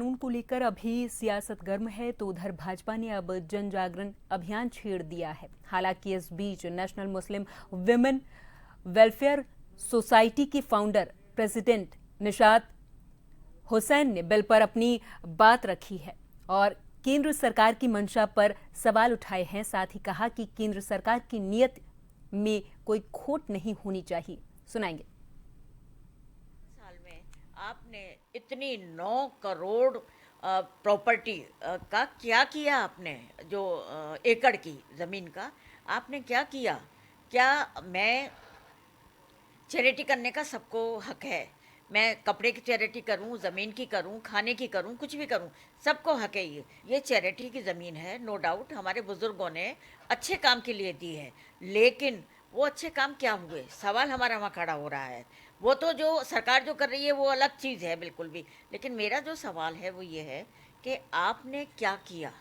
कानून को लेकर अभी सियासत गर्म है तो उधर भाजपा ने अब जन जागरण अभियान छेड़ दिया है। हालांकि इस बीच national Muslim women welfare society की फाउंडर प्रेसिडेंट निशात हुसैन ने बिल पर अपनी बात रखी है और केंद्र सरकार की मंशा पर सवाल उठाए हैं। साथ ही कहा कि केंद्र सरकार की नीयत में कोई खोट नहीं होनी चाहिए। सुनाएंगे। साल में आपने इतनी 9 करोड़ प्रॉपर्टी का क्या किया आपने, जो एकड़ की ज़मीन का आपने क्या किया? क्या मैं चैरिटी करने का सबको हक है, मैं कपड़े की चैरिटी करूं, ज़मीन की करूं, खाने की करूं, कुछ भी करूं, सबको हक है। ये चैरिटी की ज़मीन है, नो डाउट हमारे बुज़ुर्गों ने अच्छे काम के लिए दी है, लेकिन वो अच्छे काम क्या हुए, सवाल हमारा वहाँ खड़ा हो रहा है। वो तो जो सरकार जो कर रही है वो अलग चीज़ है बिल्कुल भी, लेकिन मेरा जो सवाल है वो ये है कि आपने क्या किया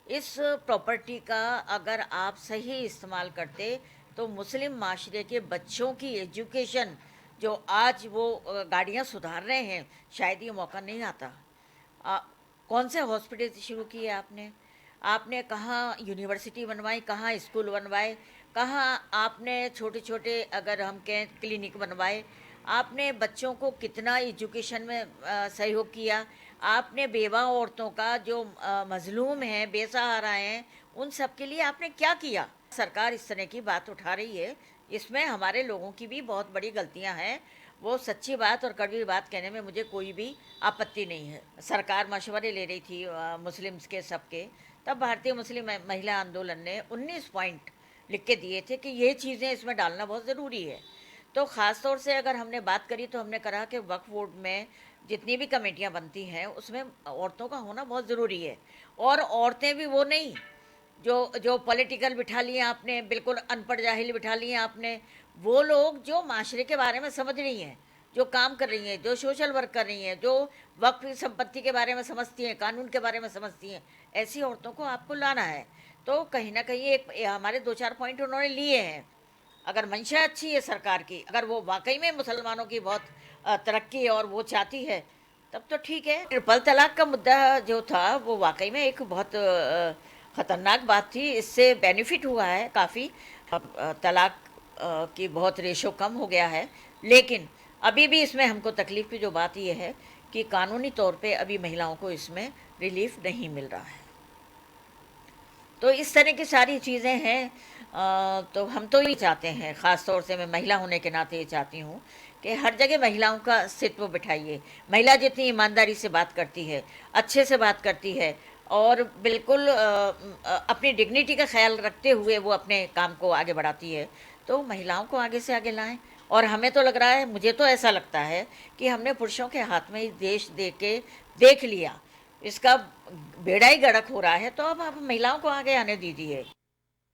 इस प्रॉपर्टी का। अगर आप सही इस्तेमाल करते तो मुस्लिम माशरे के बच्चों की एजुकेशन, जो आज वो गाड़ियाँ सुधार रहे हैं, शायद ये मौका नहीं आता। कौन से हॉस्पिटल शुरू किए आपने? आपने कहाँ यूनिवर्सिटी बनवाई, कहाँ स्कूल बनवाए, कहाँ आपने छोटे छोटे अगर हम कहें क्लिनिक बनवाए? आपने बच्चों को कितना एजुकेशन में सहयोग किया? आपने बेवा औरतों का जो मजलूम हैं, बेसहारा हैं, उन सब के लिए आपने क्या किया? सरकार इस तरह की बात उठा रही है, इसमें हमारे लोगों की भी बहुत बड़ी गलतियां हैं। वो सच्ची बात और कड़वी बात कहने में मुझे कोई भी आपत्ति नहीं है। सरकार मशवरे ले रही थी मुस्लिम्स के सबके, तब भारतीय मुस्लिम महिला आंदोलन ने 19 पॉइंट लिख के दिए थे कि ये चीज़ें इसमें डालना बहुत ज़रूरी है। तो ख़ास तौर से अगर हमने बात करी तो हमने कहा कि वक्फ बोर्ड में जितनी भी कमेटियां बनती हैं उसमें औरतों का होना बहुत ज़रूरी है। और औरतें भी वो नहीं जो जो पॉलिटिकल बिठा लिए आपने, बिल्कुल अनपढ़ जाहिल बिठा लिए आपने। वो लोग जो माशरे के बारे में समझ रही हैं, जो काम कर रही हैं, जो सोशल वर्क कर रही हैं, जो वक्फ संपत्ति के बारे में समझती हैं, कानून के बारे में समझती हैं, ऐसी औरतों को आपको लाना है। तो कहीं ना कहीं एक हमारे 2-4 पॉइंट उन्होंने लिए हैं। अगर मंशा अच्छी है सरकार की, अगर वो वाकई में मुसलमानों की बहुत तरक्की और वो चाहती है, तब तो ठीक है। ट्रिपल तलाक का मुद्दा जो था वो वाकई में एक बहुत ख़तरनाक बात थी। इससे बेनिफिट हुआ है काफ़ी, तलाक की बहुत रेशो कम हो गया है, लेकिन अभी भी इसमें हमको तकलीफ़ की जो बात ये है कि कानूनी तौर पे अभी महिलाओं को इसमें रिलीफ नहीं मिल रहा है। तो इस तरह की सारी चीज़ें हैं। तो हम तो ये चाहते हैं, ख़ास तौर से मैं महिला होने के नाते ये चाहती हूँ कि हर जगह महिलाओं का अस्तित्व बिठाइए। महिला जितनी ईमानदारी से बात करती है, अच्छे से बात करती है और बिल्कुल अपनी डिग्निटी का ख्याल रखते हुए वो अपने काम को आगे बढ़ाती है, तो महिलाओं को आगे से आगे लाएं। और हमें तो लग रहा है, मुझे तो ऐसा लगता है कि हमने पुरुषों के हाथ में देश दे के देख लिया, इसका बेड़ा ही गर्क हो रहा है, तो अब आप महिलाओं को आगे आने दीजिए।